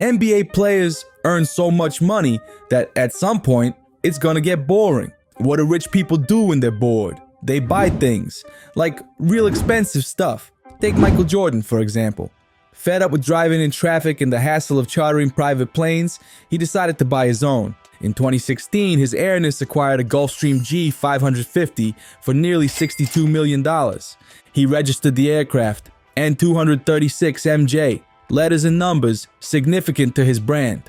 NBA players earn so much money that at some point, it's gonna get boring. What do rich people do when they're bored? They buy things, like real expensive stuff. Take Michael Jordan, for example. Fed up with driving in traffic and the hassle of chartering private planes, he decided to buy his own. In 2016, his Airness acquired a Gulfstream G 550 for nearly $62 million. He registered the aircraft, N236MJ, letters and numbers significant to his brand.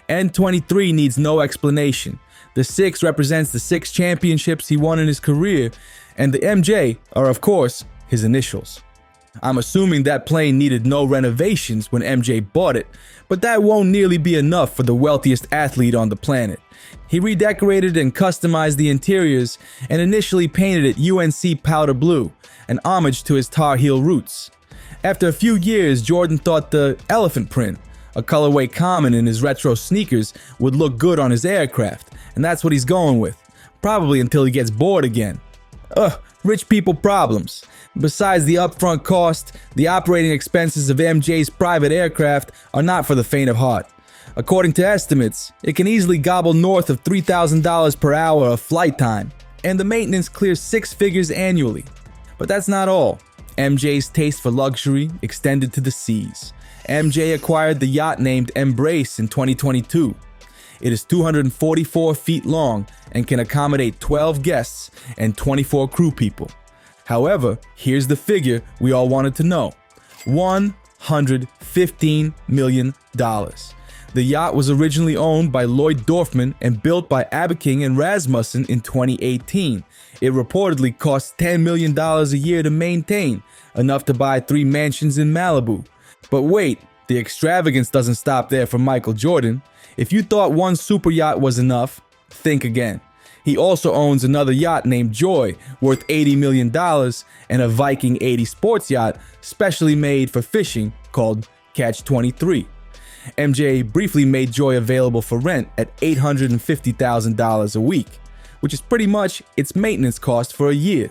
N23 needs no explanation. The 6 represents the 6 championships he won in his career, and the MJ are, of course, his initials. I'm assuming that plane needed no renovations when MJ bought it, but that won't nearly be enough for the wealthiest athlete on the planet. He redecorated and customized the interiors and initially painted it UNC powder blue, an homage to his Tar Heel roots. After a few years, Jordan thought the elephant print, a colorway common in his retro sneakers, would look good on his aircraft, and that's what he's going with, probably until he gets bored again. Rich people problems. Besides the upfront cost, the operating expenses of MJ's private aircraft are not for the faint of heart. According to estimates, it can easily gobble north of $3,000 per hour of flight time, and the maintenance clears 6 figures annually. But that's not all. MJ's taste for luxury extended to the seas. MJ acquired the yacht named Embrace in 2022. It is 244 feet long and can accommodate 12 guests and 24 crew people. However, here's the figure we all wanted to know: $115 million. The yacht was originally owned by Lloyd Dorfman and built by Abeking and Rasmussen in 2018. It reportedly costs $10 million a year to maintain, enough to buy 3 mansions in Malibu. But wait, the extravagance doesn't stop there for Michael Jordan. If you thought one super yacht was enough, think again. He also owns another yacht named Joy, worth $80 million, and a Viking 80 sports yacht specially made for fishing called Catch 23. MJ briefly made Joy available for rent at $850,000 a week, which is pretty much its maintenance cost for a year.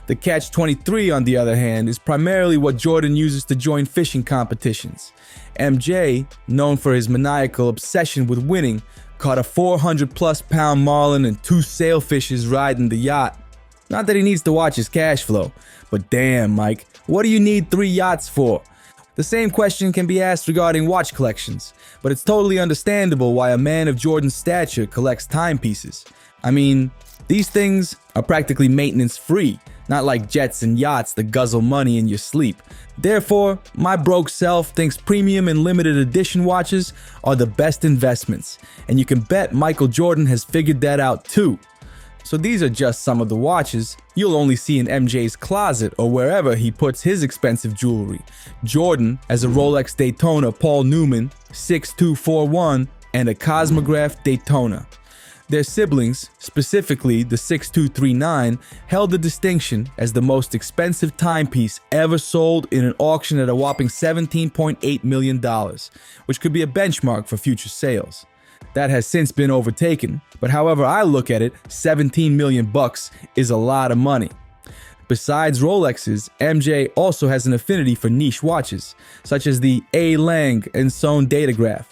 The Catch 23, on the other hand, is primarily what Jordan uses to join fishing competitions. MJ, known for his maniacal obsession with winning, caught a 400-plus pound marlin and 2 sailfishes riding the yacht. Not that he needs to watch his cash flow, but damn, Mike, what do you need 3 yachts for? The same question can be asked regarding watch collections, but it's totally understandable why a man of Jordan's stature collects timepieces. I mean, these things are practically maintenance-free, not like jets and yachts that guzzle money in your sleep. Therefore, my broke self thinks premium and limited edition watches are the best investments, and you can bet Michael Jordan has figured that out too. So these are just some of the watches you'll only see in MJ's closet or wherever he puts his expensive jewelry. Jordan has a Rolex Daytona Paul Newman 6241 and a Cosmograph Daytona. Their siblings, specifically the 6239, held the distinction as the most expensive timepiece ever sold in an auction at a whopping $17.8 million, which could be a benchmark for future sales. That has since been overtaken, but however I look at it, $17 million is a lot of money. Besides Rolexes, MJ also has an affinity for niche watches, such as the A. Lange & Son Datograph.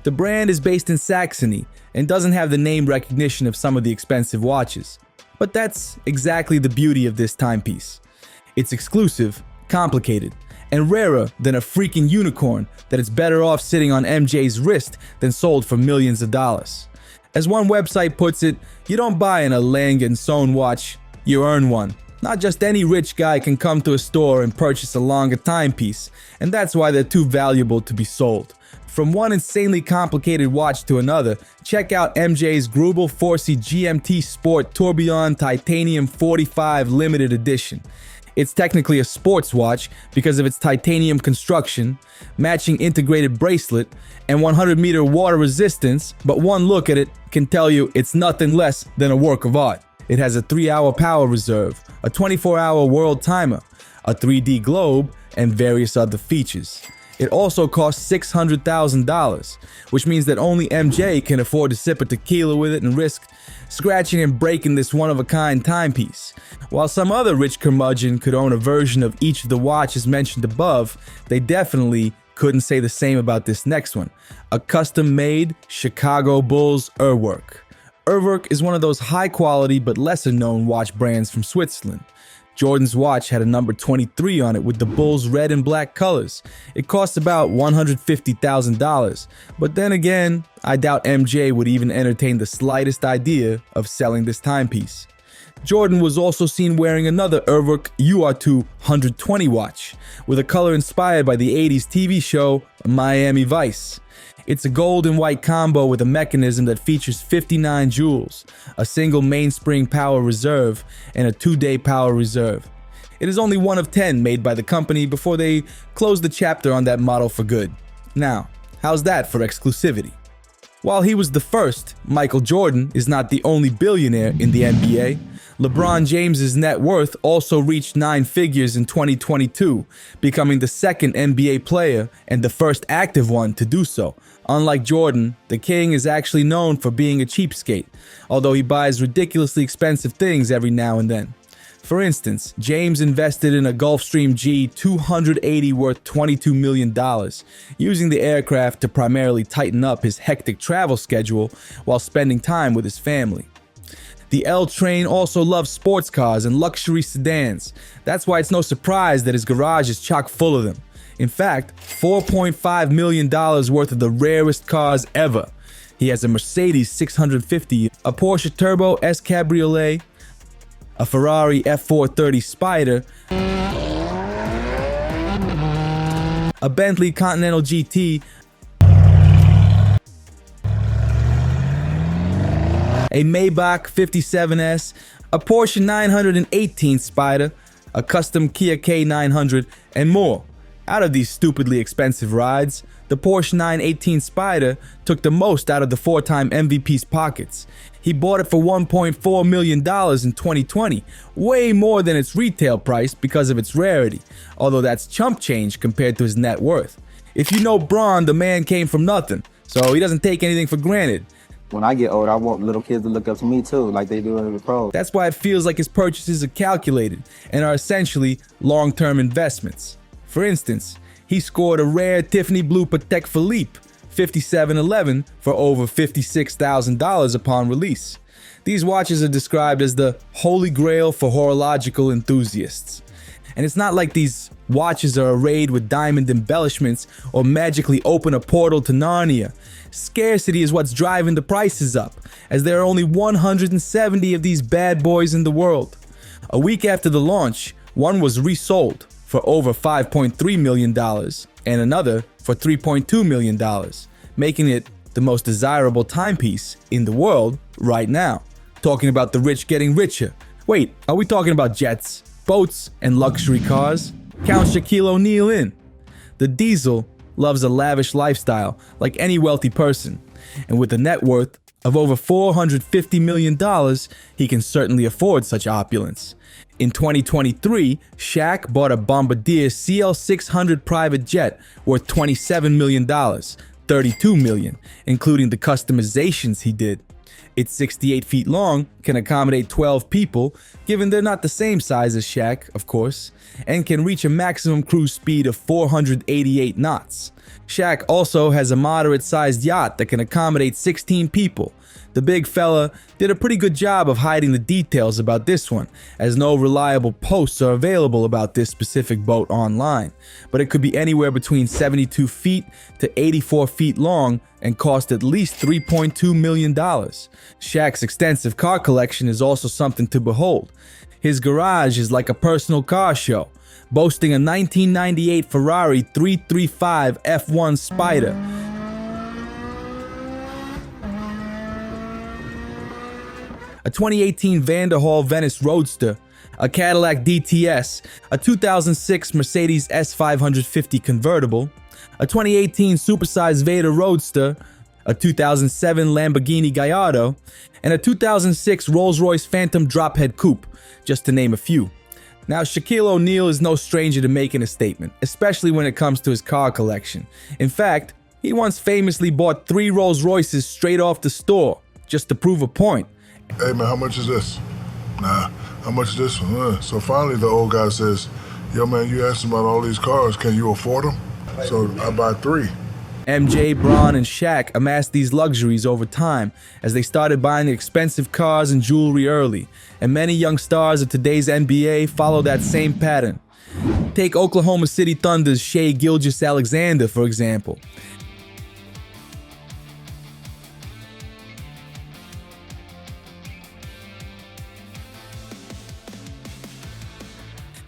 The brand is based in Saxony and doesn't have the name recognition of some of the expensive watches. But that's exactly the beauty of this timepiece. It's exclusive, complicated, and rarer than a freaking unicorn that it's better off sitting on MJ's wrist than sold for millions of dollars. As one website puts it, you don't buy an A. Lange & Son watch, you earn one. Not just any rich guy can come to a store and purchase a longer timepiece, and that's why they're too valuable to be sold. From one insanely complicated watch to another, check out MJ's Grubel Forsey GMT Sport Tourbillon Titanium 45 Limited Edition. It's technically a sports watch because of its titanium construction, matching integrated bracelet, and 100-meter water resistance, but one look at it can tell you it's nothing less than a work of art. It has a 3-hour power reserve, a 24-hour world timer, a 3D globe, and various other features. It also costs $600,000, which means that only MJ can afford to sip a tequila with it and risk scratching and breaking this one-of-a-kind timepiece. While some other rich curmudgeon could own a version of each of the watches mentioned above, they definitely couldn't say the same about this next one, a custom-made Chicago Bulls Uhrwerk. Uhrwerk is one of those high-quality but lesser-known watch brands from Switzerland. Jordan's watch had a number 23 on it with the Bulls' red and black colors. It cost about $150,000, but then again, I doubt MJ would even entertain the slightest idea of selling this timepiece. Jordan was also seen wearing another Uhrwerk UR2 120 watch, with a color inspired by the 80s TV show Miami Vice. It's a gold and white combo with a mechanism that features 59 jewels, a single mainspring power reserve, and a 2-day power reserve. It is only one of 10 made by the company before they closed the chapter on that model for good. Now, how's that for exclusivity? While he was the first, Michael Jordan is not the only billionaire in the NBA. LeBron James's net worth also reached 9 figures in 2022, becoming the second NBA player and the first active one to do so. Unlike Jordan, the king is actually known for being a cheapskate, although he buys ridiculously expensive things every now and then. For instance, James invested in a Gulfstream G280 worth $22 million, using the aircraft to primarily tighten up his hectic travel schedule while spending time with his family. The L Train also loves sports cars and luxury sedans. That's why it's no surprise that his garage is chock full of them. In fact, $4.5 million worth of the rarest cars ever. He has a Mercedes 650, a Porsche Turbo S Cabriolet, a Ferrari F430 Spider, a Bentley Continental GT, a Maybach 57S, a Porsche 918 Spider, a custom Kia K900, and more. Out of these stupidly expensive rides, the Porsche 918 Spider took the most out of the 4-time MVP's pockets. He bought it for $1.4 million in 2020, way more than its retail price because of its rarity, although that's chump change compared to his net worth. If you know Bron, the man came from nothing, so he doesn't take anything for granted. When I get old, I want little kids to look up to me too, like they do in the pros. That's why it feels like his purchases are calculated and are essentially long-term investments. For instance, he scored a rare Tiffany blue Patek Philippe 5711 for over $56,000 upon release. These watches are described as the holy grail for horological enthusiasts. And it's not like these watches are arrayed with diamond embellishments or magically open a portal to Narnia. Scarcity is what's driving the prices up, as there are only 170 of these bad boys in the world. A week after the launch, one was resold for over $5.3 million and another for $3.2 million, making it the most desirable timepiece in the world right now. Talking about the rich getting richer. Wait, are we talking about jets, boats, and luxury cars? Count Shaquille O'Neal in. The Diesel loves a lavish lifestyle like any wealthy person, and with a net worth of over $450 million, he can certainly afford such opulence. In 2023, Shaq bought a Bombardier CL600 private jet worth $27 million, $32 million, including the customizations he did. It's 68 feet long, can accommodate 12 people, given they're not the same size as Shaq, of course, and can reach a maximum cruise speed of 488 knots. Shaq also has a moderate-sized yacht that can accommodate 16 people. The big fella did a pretty good job of hiding the details about this one, as no reliable posts are available about this specific boat online, but it could be anywhere between 72 feet to 84 feet long and cost at least $3.2 million. Shaq's extensive car collection is also something to behold. His garage is like a personal car show, boasting a 1998 Ferrari 335 F1 Spider, a 2018 Vanderhall Venice Roadster, a Cadillac DTS, a 2006 Mercedes S550 convertible, a 2018 supersized Vader Roadster, a 2007 Lamborghini Gallardo, and a 2006 Rolls-Royce Phantom Drophead Coupe, just to name a few. Now, Shaquille O'Neal is no stranger to making a statement, especially when it comes to his car collection. In fact, he once famously bought 3 Rolls-Royces straight off the store, just to prove a point. Hey man, how much is this? Nah, how much is this one? So finally the old guy says, yo man, you asked about all these cars, can you afford them? So I buy 3. MJ, Bron, and Shaq amassed these luxuries over time as they started buying expensive cars and jewelry early, and many young stars of today's NBA follow that same pattern. Take Oklahoma City Thunder's Shai Gilgeous-Alexander, for example.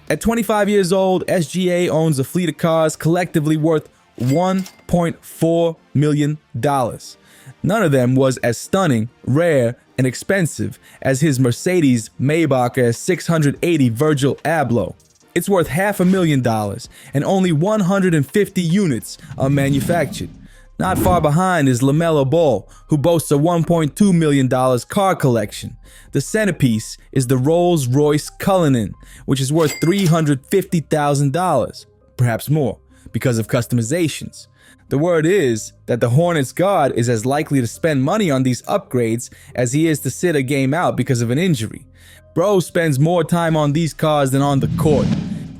At 25 years old, SGA owns a fleet of cars collectively worth $1.4 million. None of them was as stunning, rare, and expensive as his Mercedes Maybach S680 Virgil Abloh. It's worth $500,000, and only 150 units are manufactured. Not far behind is LaMelo Ball, who boasts a $1.2 million car collection. The centerpiece is the Rolls-Royce Cullinan, which is worth $350,000, perhaps more, because of customizations. The word is that the Hornets guard is as likely to spend money on these upgrades as he is to sit a game out because of an injury. Bro spends more time on these cars than on the court.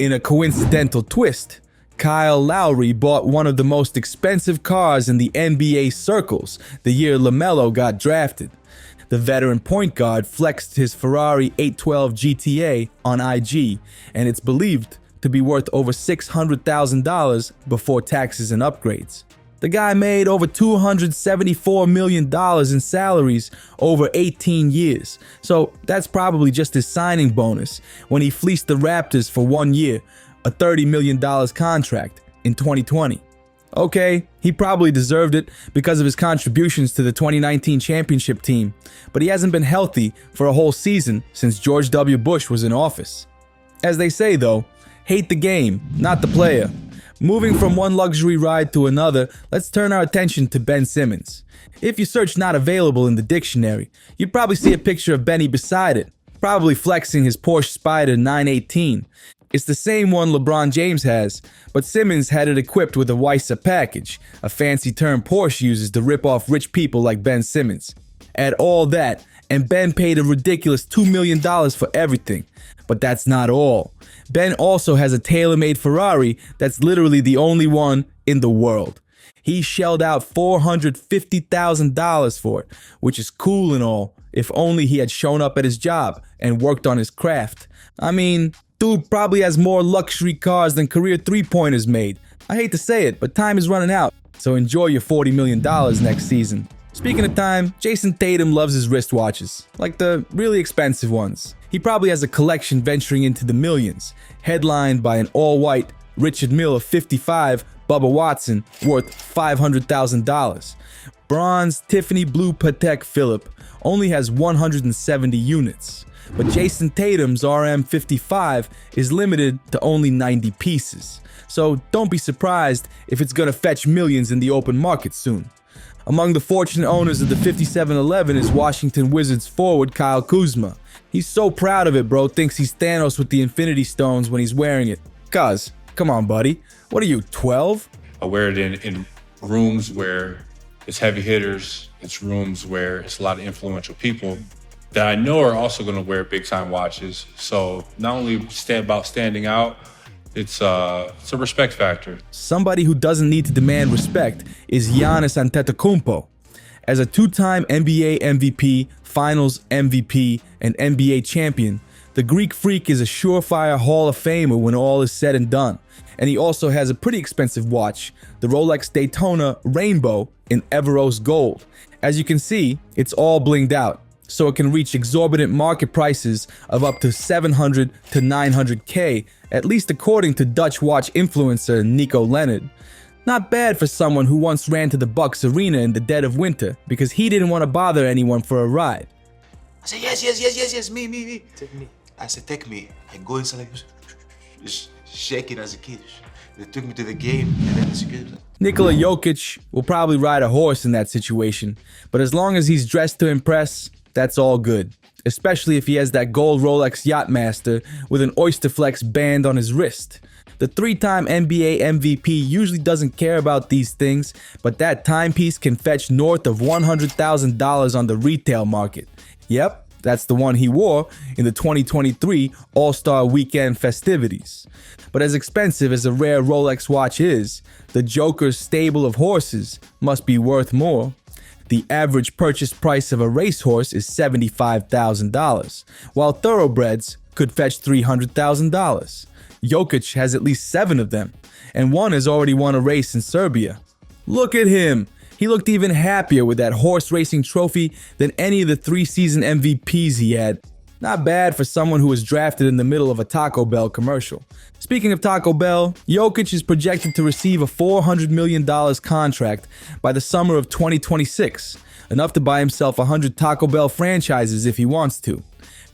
In a coincidental twist, Kyle Lowry bought one of the most expensive cars in the NBA circles the year LaMelo got drafted. The veteran point guard flexed his Ferrari 812 GTA on IG, and it's believed to be worth over $600,000 before taxes and upgrades. The guy made over $274 million in salaries over 18 years, so that's probably just his signing bonus when he fleeced the Raptors for 1 year, a $30 million contract in 2020. Okay, he probably deserved it because of his contributions to the 2019 championship team, but he hasn't been healthy for a whole season since George W. Bush was in office. As they say though, hate the game, not the player. Moving from one luxury ride to another, let's turn our attention to Ben Simmons. If you search not available in the dictionary, you'd probably see a picture of Benny beside it, probably flexing his Porsche Spyder 918. It's the same one LeBron James has, but Simmons had it equipped with a Weisse package, a fancy term Porsche uses to rip off rich people like Ben Simmons. Add all that, and Ben paid a ridiculous $2 million for everything. But that's not all. Ben also has a tailor-made Ferrari that's literally the only one in the world. He shelled out $450,000 for it, which is cool and all, if only he had shown up at his job and worked on his craft. I mean, dude probably has more luxury cars than career three-pointers made. I hate to say it, but time is running out, so enjoy your $40 million next season. Speaking of time, Jason Tatum loves his wristwatches, like the really expensive ones. He probably has a collection venturing into the millions, headlined by an all-white Richard Mille 55 Bubba Watson worth $500,000. Bronze Tiffany Blue Patek Philippe only has 170 units, but Jason Tatum's RM55 is limited to only 90 pieces. So don't be surprised if it's gonna fetch millions in the open market soon. Among the fortunate owners of the 5711 is Washington Wizards forward Kyle Kuzma. He's so proud of it, bro, thinks he's Thanos with the Infinity Stones when he's wearing it. Cuz, come on, buddy. What are you, 12? I wear it in rooms where it's heavy hitters. It's rooms where it's a lot of influential people that I know are also going to wear big time watches. So not only about standing out, it's a respect factor. Somebody who doesn't need to demand respect is Giannis Antetokounmpo. As a two-time NBA MVP, Finals MVP, and NBA champion, the Greek Freak is a surefire Hall of Famer when all is said and done. And he also has a pretty expensive watch, the Rolex Daytona Rainbow in Everose Gold. As you can see, it's all blinged out, so it can reach exorbitant market prices of up to 700 to 900K, at least according to Dutch watch influencer Nico Leonard. Not bad for someone who once ran to the Bucks arena in the dead of winter because he didn't want to bother anyone for a ride. I said, yes, me. Take me. I said, take me. I go inside like just shaking as a kid. They took me to the game and then the security. Nikola Jokic will probably ride a horse in that situation, but as long as he's dressed to impress, that's all good. Especially if he has that gold Rolex Yachtmaster with an Oysterflex band on his wrist. The three-time NBA MVP usually doesn't care about these things, but that timepiece can fetch north of $100,000 on the retail market. Yep, That's the one he wore in the 2023 All-Star Weekend festivities. But as expensive as a rare Rolex watch is, the Joker's stable of horses must be worth more. The average purchase price of a racehorse is $75,000, while thoroughbreds could fetch $300,000. Jokic has at least 7 of them, and one has already won a race in Serbia. Look at him! He looked even happier with that horse racing trophy than any of the 3-season MVPs he had. Not bad for someone who was drafted in the middle of a Taco Bell commercial. Speaking of Taco Bell, Jokic is projected to receive a $400 million contract by the summer of 2026, enough to buy himself 100 Taco Bell franchises if he wants to.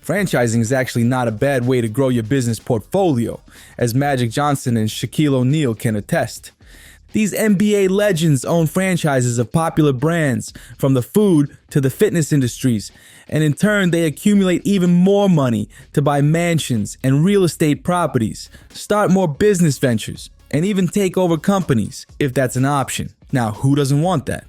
Franchising is actually not a bad way to grow your business portfolio, as Magic Johnson and Shaquille O'Neal can attest. These NBA legends own franchises of popular brands, from the food to the fitness industries, and in turn they accumulate even more money to buy mansions and real estate properties, start more business ventures, and even take over companies, if that's an option. Now, who doesn't want that?